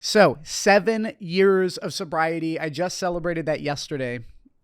So 7 years of sobriety. I just celebrated that yesterday.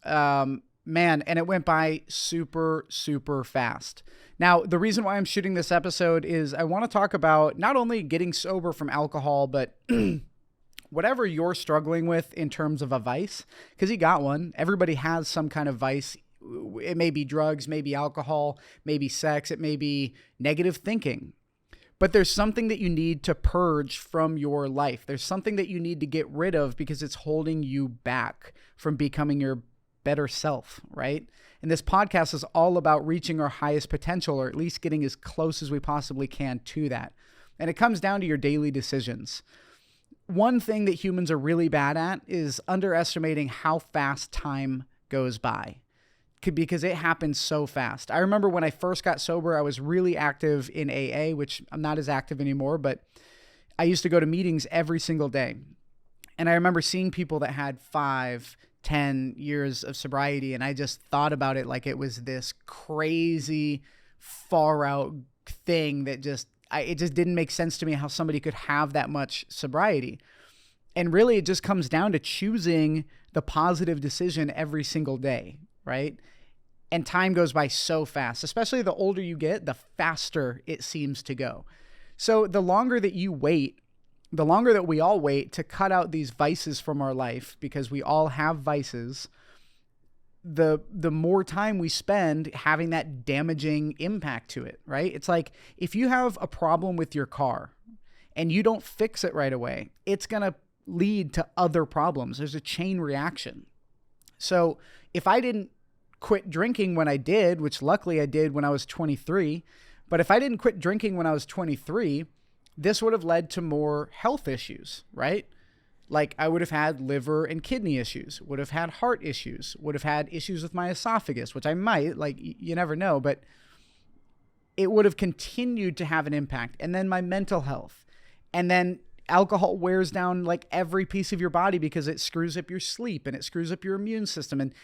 Man, and it went by super, super fast. Now, the reason why I'm shooting this episode is I want to talk about not only getting sober from alcohol, but whatever you're struggling with in terms of a vice, because you got one. Everybody has some kind of vice. It may be drugs, maybe alcohol, maybe sex, it may be negative thinking. But there's something that you need to purge from your life. There's something that you need to get rid of because it's holding you back from becoming your better self, right? And this podcast is all about reaching our highest potential, or at least getting as close as we possibly can to that. And it comes down to your daily decisions. One thing that humans are really bad at is underestimating how fast time goes by, because it happens so fast. I remember when I first got sober, I was really active in AA, which I'm not as active anymore, but I used to go to meetings every single day. And I remember seeing people that had 5, 10 years of sobriety, and I just thought about it like it was this crazy, far out thing that it just didn't make sense to me how somebody could have that much sobriety. And really, it just comes down to choosing the positive decision every single day, right? And time goes by so fast, especially the older you get, the faster it seems to go. So the longer that you wait, the longer that we all wait to cut out these vices from our life, because we all have vices, the more time we spend having that damaging impact to it, right? It's like if you have a problem with your car and you don't fix it right away, it's going to lead to other problems. There's a chain reaction. So if I didn't quit drinking when I did, which luckily I did when I was 23, but if I didn't quit drinking when I was 23, this would have led to more health issues, right? Like I would have had liver and kidney issues, would have had heart issues, would have had issues with my esophagus, which I might, like you never know, but it would have continued to have an impact. And then my mental health. And then alcohol wears down like every piece of your body because it screws up your sleep and it screws up your immune system. And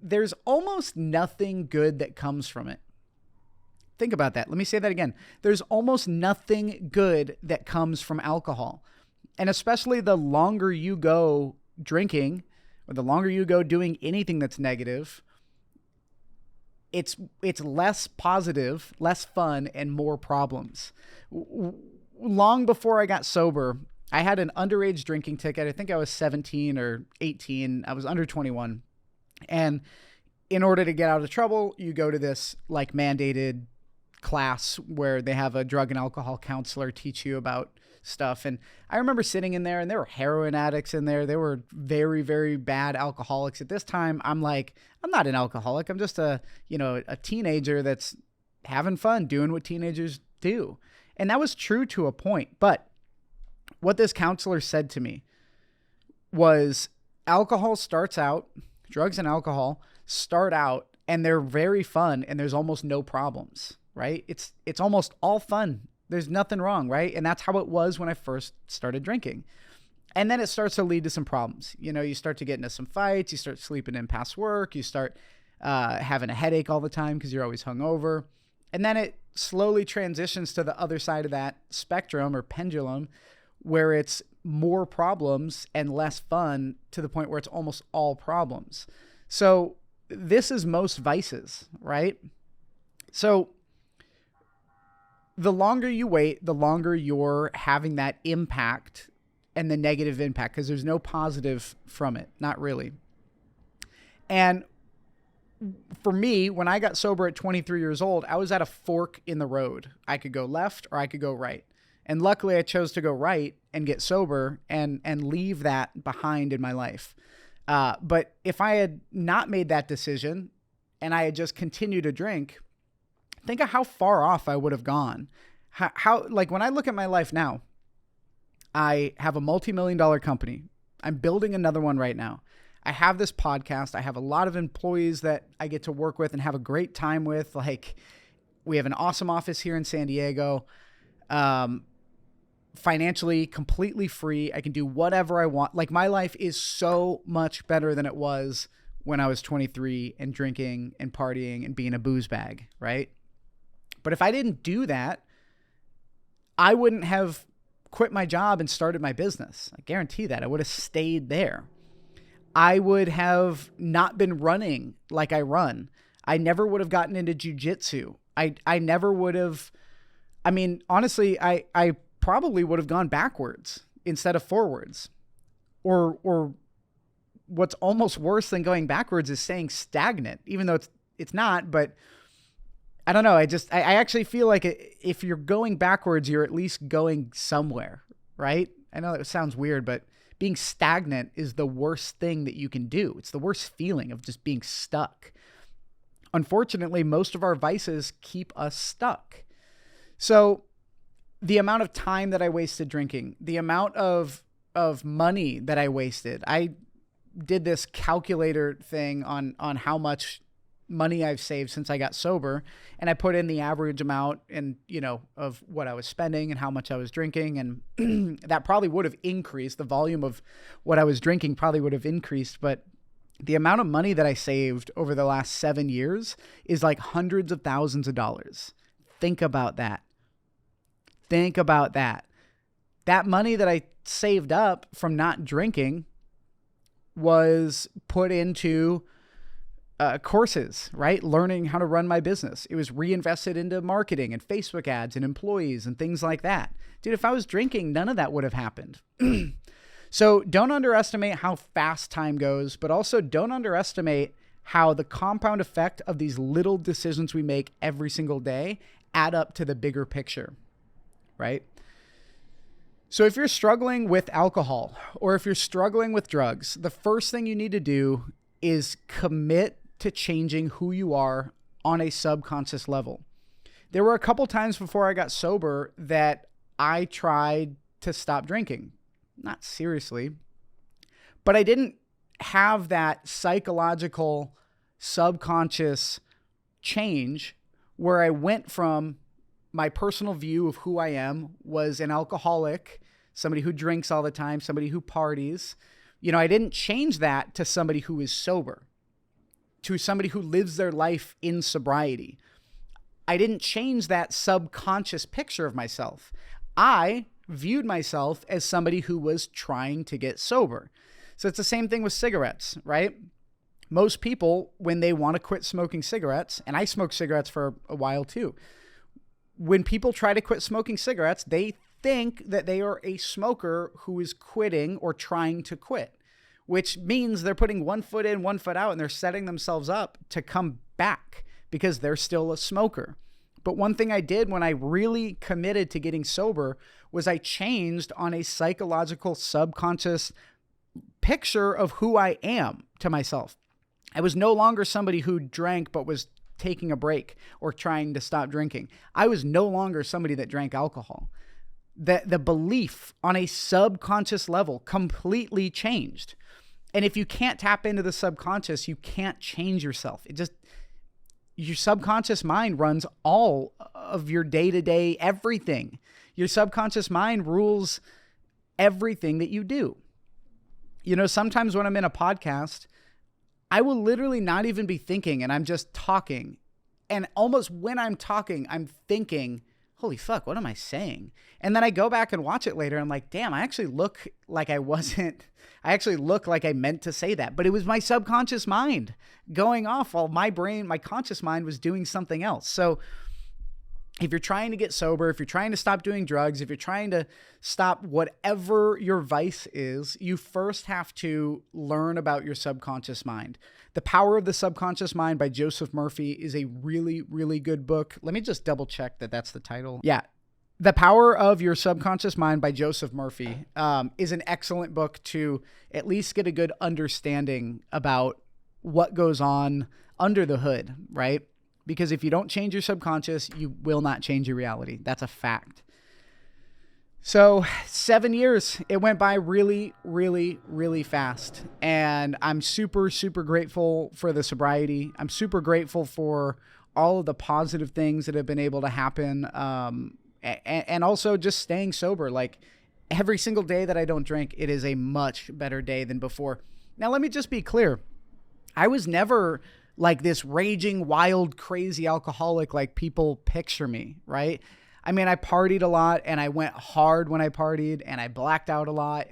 there's almost nothing good that comes from it. Think about that. Let me say that again. There's almost nothing good that comes from alcohol. And especially the longer you go drinking, or the longer you go doing anything that's negative, it's less positive, less fun, and more problems. Long before I got sober, I had an underage drinking ticket. I think I was 17 or 18. I was under 21. And in order to get out of trouble, you go to this like mandated class where they have a drug and alcohol counselor teach you about stuff. And I remember sitting in there and there were heroin addicts in there. There were very, very bad alcoholics. At this time, I'm like, I'm not an alcoholic. I'm just a teenager that's having fun doing what teenagers do. And that was true to a point. But what this counselor said to me was drugs and alcohol start out and they're very fun and there's almost no problems, right? It's almost all fun. There's nothing wrong, right? And that's how it was when I first started drinking. And then it starts to lead to some problems. You start to get into some fights. You start sleeping in past work. You start having a headache all the time because you're always hungover. And then it slowly transitions to the other side of that spectrum or pendulum where it's more problems and less fun to the point where it's almost all problems. So this is most vices, right? So the longer you wait, the longer you're having that impact and the negative impact, because there's no positive from it, not really. And for me, when I got sober at 23 years old, I was at a fork in the road. I could go left or I could go right. And luckily I chose to go right and get sober and leave that behind in my life. But if I had not made that decision and I had just continued to drink, think of how far off I would have gone. How like when I look at my life now, I have a multi-million-dollar company. I'm building another one right now. I have this podcast. I have a lot of employees that I get to work with and have a great time with. Like we have an awesome office here in San Diego. Financially completely free. I can do whatever I want. Like my life is so much better than it was when I was 23 and drinking and partying and being a booze bag, right? But if I didn't do that, I wouldn't have quit my job and started my business. I guarantee that I would have stayed there. I would have not been running like I run. I never would have gotten into jujitsu. I never would have, I mean, honestly, I probably would have gone backwards instead of forwards. Or what's almost worse than going backwards is staying stagnant, even though it's not, but I don't know. I actually feel like if you're going backwards, you're at least going somewhere, right? I know it sounds weird, but being stagnant is the worst thing that you can do. It's the worst feeling of just being stuck. Unfortunately, most of our vices keep us stuck. So the amount of time that I wasted drinking, the amount of money that I wasted, I did this calculator thing on how much money I've saved since I got sober, and I put in the average amount and, of what I was spending and how much I was drinking. And that probably would have increased. The volume of what I was drinking probably would have increased, but the amount of money that I saved over the last 7 years is like hundreds of thousands of dollars. Think about that. Think about that. That money that I saved up from not drinking was put into courses, right? Learning how to run my business. It was reinvested into marketing and Facebook ads and employees and things like that. Dude, if I was drinking, none of that would have happened. So don't underestimate how fast time goes, but also don't underestimate how the compound effect of these little decisions we make every single day add up to the bigger picture, right? So if you're struggling with alcohol or if you're struggling with drugs, the first thing you need to do is commit to changing who you are on a subconscious level. There were a couple times before I got sober that I tried to stop drinking. Not seriously, but I didn't have that psychological subconscious change where I went from my personal view of who I am was an alcoholic, somebody who drinks all the time, somebody who parties. I didn't change that to somebody who is sober, to somebody who lives their life in sobriety. I didn't change that subconscious picture of myself. I viewed myself as somebody who was trying to get sober. So it's the same thing with cigarettes, right? Most people, when they want to quit smoking cigarettes, and I smoked cigarettes for a while too, when people try to quit smoking cigarettes, they think that they are a smoker who is quitting or trying to quit, which means they're putting one foot in, one foot out, and they're setting themselves up to come back because they're still a smoker. But one thing I did when I really committed to getting sober was I changed on a psychological subconscious picture of who I am to myself. I was no longer somebody who drank but was taking a break or trying to stop drinking. I was no longer somebody that drank alcohol. The belief on a subconscious level completely changed. And if you can't tap into the subconscious, you can't change yourself. Your subconscious mind runs all of your day-to-day everything. Your subconscious mind rules everything that you do. Sometimes when I'm in a podcast, I will literally not even be thinking and I'm just talking. And almost when I'm talking, I'm thinking, holy fuck, what am I saying? And then I go back and watch it later. And I'm like, damn, I actually look like I actually look like I meant to say that. But it was my subconscious mind going off while my conscious mind was doing something else. So if you're trying to get sober, if you're trying to stop doing drugs, if you're trying to stop whatever your vice is, you first have to learn about your subconscious mind. The Power of the Subconscious Mind by Joseph Murphy is a really, really good book. Let me just double check that that's the title. Yeah. The Power of Your Subconscious Mind by Joseph Murphy is an excellent book to at least get a good understanding about what goes on under the hood, right? Because if you don't change your subconscious, you will not change your reality. That's a fact. So 7 years, it went by really, really, really fast. And I'm super, super grateful for the sobriety. I'm super grateful for all of the positive things that have been able to happen. And also just staying sober. Like every single day that I don't drink, it is a much better day than before. Now, let me just be clear. I was never like this raging, wild, crazy alcoholic like people picture me, right? I mean, I partied a lot and I went hard when I partied and I blacked out a lot.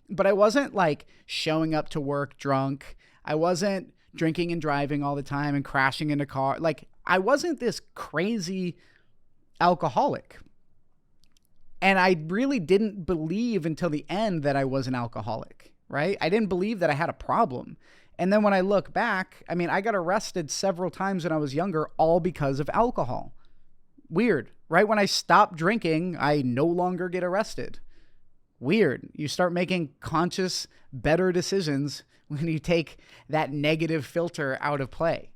But I wasn't like showing up to work drunk. I wasn't drinking and driving all the time and crashing into car. Like, I wasn't this crazy alcoholic. And I really didn't believe until the end that I was an alcoholic, right? I didn't believe that I had a problem. And then when I look back, I mean, I got arrested several times when I was younger, all because of alcohol. Weird, right? When I stop drinking, I no longer get arrested. Weird. You start making conscious, better decisions when you take that negative filter out of play.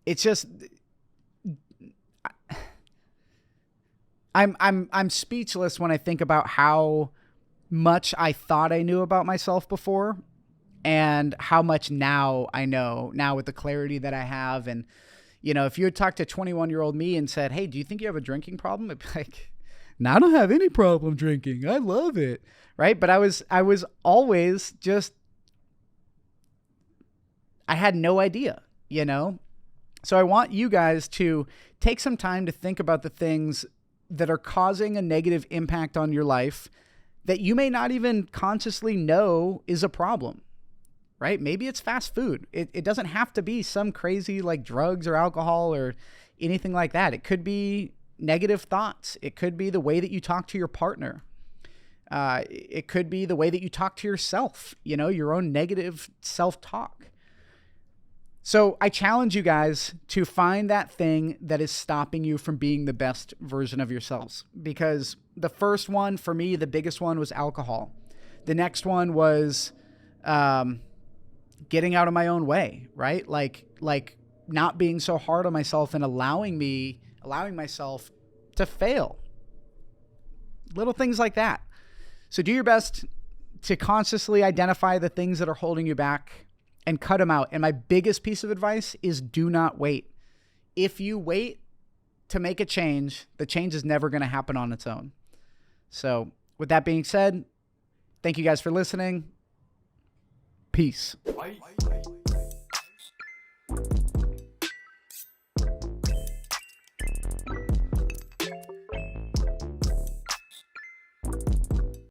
It's just, I'm speechless when I think about how much I thought I knew about myself before and how much now I know, now with the clarity that I have. And, you know, if you had talked to 21-year-old me and said, hey, do you think you have a drinking problem? I'd be like, no, I don't have any problem drinking. I love it. Right. But I was always just, I had no idea, you know? So I want you guys to take some time to think about the things that are causing a negative impact on your life that you may not even consciously know is a problem, right? Maybe it's fast food. It doesn't have to be some crazy like drugs or alcohol or anything like that. It could be negative thoughts. It could be the way that you talk to your partner. It could be the way that you talk to yourself, you know, your own negative self-talk. So I challenge you guys to find that thing that is stopping you from being the best version of yourselves. Because the first one, for me, the biggest one was alcohol. The next one was getting out of my own way, right? Like not being so hard on myself and allowing myself to fail. Little things like that. So do your best to consciously identify the things that are holding you back and cut them out. And my biggest piece of advice is do not wait. If you wait to make a change, the change is never going to happen on its own. So with that being said, thank you guys for listening. Peace.